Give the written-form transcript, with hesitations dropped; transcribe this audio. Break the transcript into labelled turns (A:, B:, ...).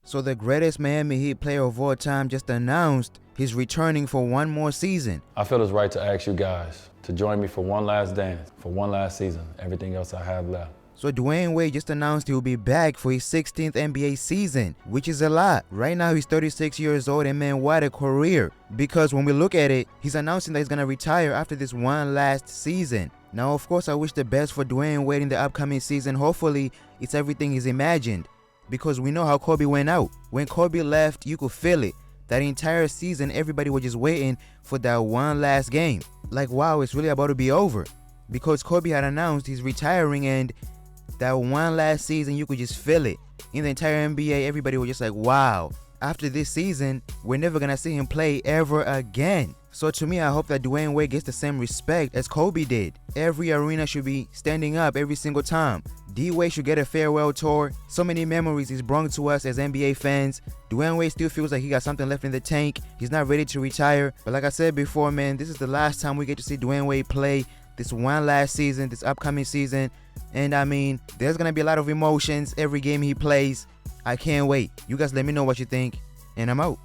A: So the greatest Miami Heat player of all time just announced he's returning for one more season.
B: I feel it's right to ask you guys to join me for one last dance, for one last season. Everything else I have left.
A: So Dwyane Wade just announced he will be back for his 16th NBA season, which is a lot. Right now he's 36 years old, and man, what a career. Because when we look at it, he's announcing that he's going to retire after this one last season. Now, of course, I wish the best for Dwyane Wade in the upcoming season. Hopefully, it's everything he's imagined. Because we know how Kobe went out. When Kobe left, you could feel it. That entire season, everybody was just waiting for that one last game. Like, wow, it's really about to be over. Because Kobe had announced he's retiring, and that one last season, you could just feel it. In the entire NBA, everybody was just like, wow. After this season, we're never going to see him play ever again. So to me, I hope that Dwyane Wade gets the same respect as Kobe did. Every arena should be standing up every single time. D-Wade should get a farewell tour. So many memories he's brought to us as NBA fans. Dwyane Wade still feels like he got something left in the tank. He's not ready to retire. But like I said before, man, this is the last time we get to see Dwyane Wade play. This one last season, this upcoming season. And I mean, there's going to be a lot of emotions every game he plays. I can't wait. You guys let me know what you think. And I'm out.